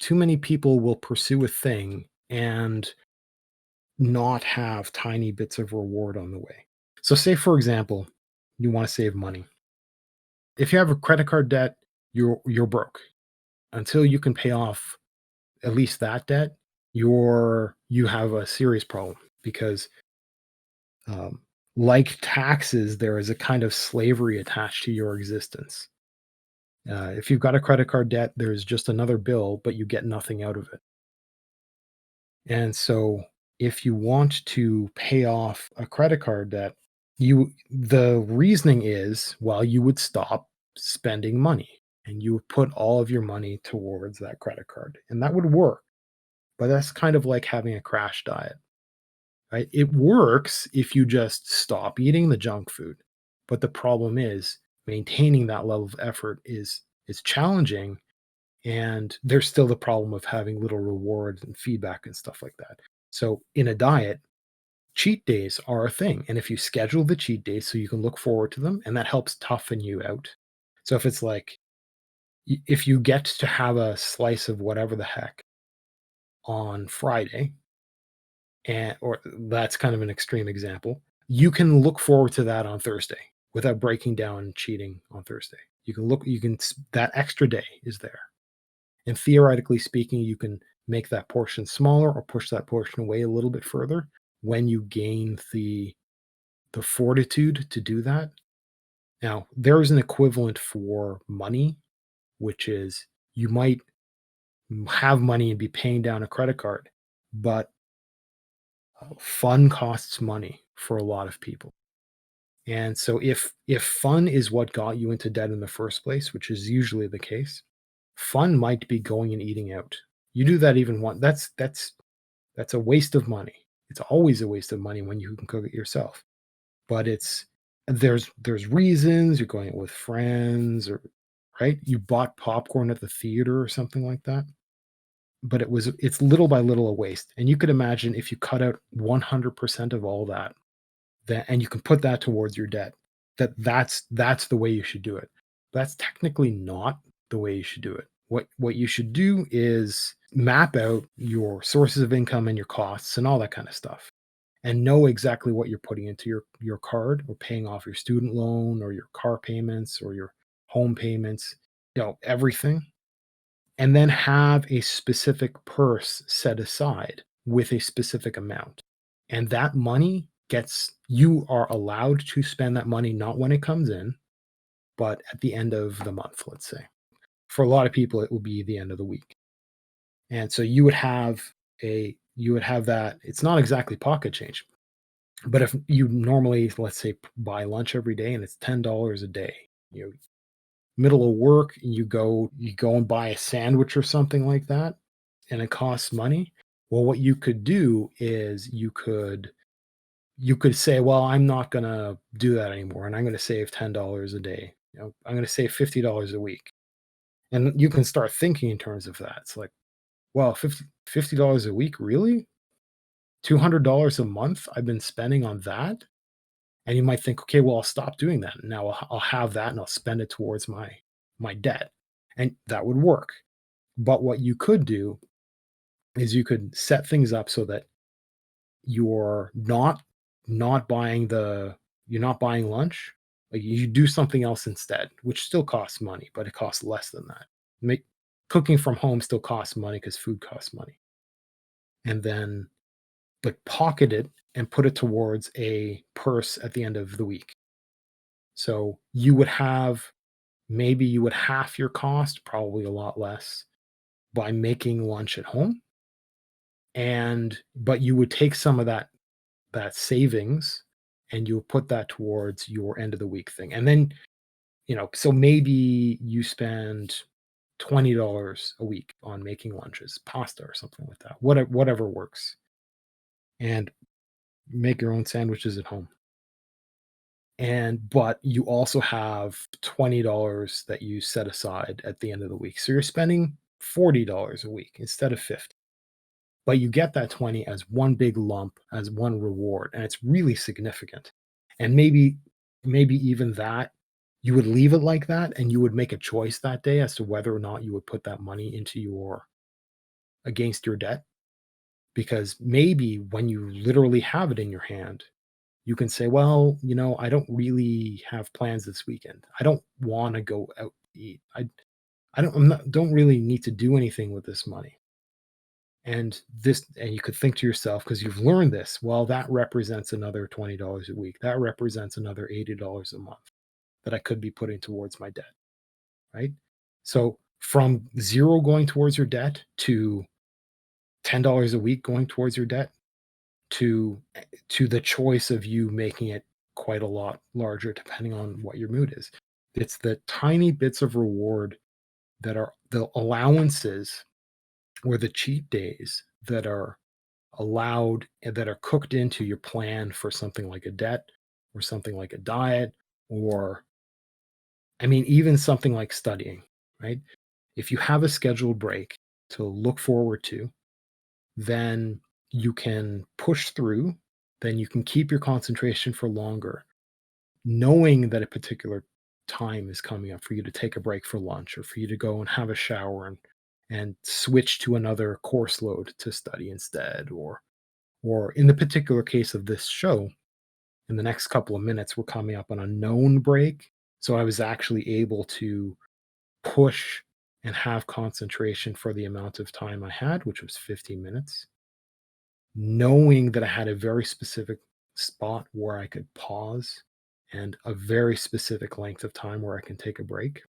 too many people will pursue a thing and not have tiny bits of reward on the way. So say for example, you want to save money. If you have a credit card debt, you're broke. Until you can pay off at least that debt, you have a serious problem because um, like taxes, there is a kind of slavery attached to your existence. If you've got a credit card debt, there's just another bill, but you get nothing out of it. And so if you want to pay off a credit card debt, the reasoning is, well, you would stop spending money and you would put all of your money towards that credit card. And that would work. But that's kind of like having a crash diet, right? It works if you just stop eating the junk food. But the problem is maintaining that level of effort is challenging, and there's still the problem of having little rewards and feedback and stuff like that. So in a diet, cheat days are a thing. And if you schedule the cheat days so you can look forward to them, and that helps toughen you out. So if it's like if you get to have a slice of whatever the heck on Friday, and or that's kind of an extreme example, you can look forward to that on Thursday without breaking down and cheating on Thursday. That extra day is there. And theoretically speaking, you can make that portion smaller or push that portion away a little bit further when you gain the fortitude to do that. Now, there is an equivalent for money, which is you might have money and be paying down a credit card, but fun costs money for a lot of people. And so if fun is what got you into debt in the first place, which is usually the case, fun might be going and eating out. You do that even one that's a waste of money. It's always a waste of money when you can cook it yourself. But there's reasons you're going out with friends or right? You bought popcorn at the theater or something like that. But it's little by little a waste. And you could imagine if you cut out 100% of all that, and you can put that towards your debt, that's the way you should do it. That's technically not the way you should do it. What you should do is map out your sources of income and your costs and all that kind of stuff, and know exactly what you're putting into your card or paying off your student loan or your car payments or your home payments, everything, and then have a specific purse set aside with a specific amount. And that money you are allowed to spend that money not when it comes in, but at the end of the month, let's say. For a lot of people, it will be the end of the week. And so you would have that. It's not exactly pocket change, but if you normally, let's say, buy lunch every day and it's $10 a day, middle of work, you go and buy a sandwich or something like that, and it costs money. Well, what you could do is you could say, well, I'm not going to do that anymore, and I'm going to save $10 a day. I'm going to save $50 a week. And you can start thinking in terms of that. It's like, well, $50 a week, really? $200 a month I've been spending on that? And you might think, okay, well, I'll stop doing that. Now I'll have that and I'll spend it towards my debt. And that would work. But what you could do is you could set things up so that you're not buying you're not buying lunch. Like you do something else instead, which still costs money, but it costs less than that. Make Cooking from home still costs money because food costs money. And then but pocket it and put it towards a purse at the end of the week. So maybe you would half your cost, probably a lot less, by making lunch at home. But you would take some of that savings and you would put that towards your end of the week thing. And then, so maybe you spend $20 a week on making lunches, pasta or something like that. Whatever works. And make your own sandwiches at home. But you also have $20 that you set aside at the end of the week. So you're spending $40 a week instead of 50. But you get that 20 as one big lump, as one reward, and it's really significant. And maybe even that you would leave it like that and you would make a choice that day as to whether or not you would put that money into against your debt, because maybe when you literally have it in your hand, you can say, "Well, I don't really have plans this weekend. I don't wanna go out to eat. Don't really need to do anything with this money." And you could think to yourself, because you've learned this, well, that represents another $20 a week. That represents another $80 a month that I could be putting towards my debt, right? So from 0 going towards your debt to $10 a week going towards your debt to to the choice of you making it quite a lot larger depending on what your mood is. It's the tiny bits of reward that are the allowances or the cheat days that are allowed and that are cooked into your plan for something like a debt or something like a diet, or I mean even something like studying, right? If you have a scheduled break to look forward to, then you can push through, then you can keep your concentration for longer, knowing that a particular time is coming up for you to take a break for lunch or for you to go and have a shower and switch to another course load to study instead, or in the particular case of this show, in the next couple of minutes we're coming up on a known break, so I was actually able to push and have concentration for the amount of time I had, which was 15 minutes, knowing that I had a very specific spot where I could pause and a very specific length of time where I can take a break.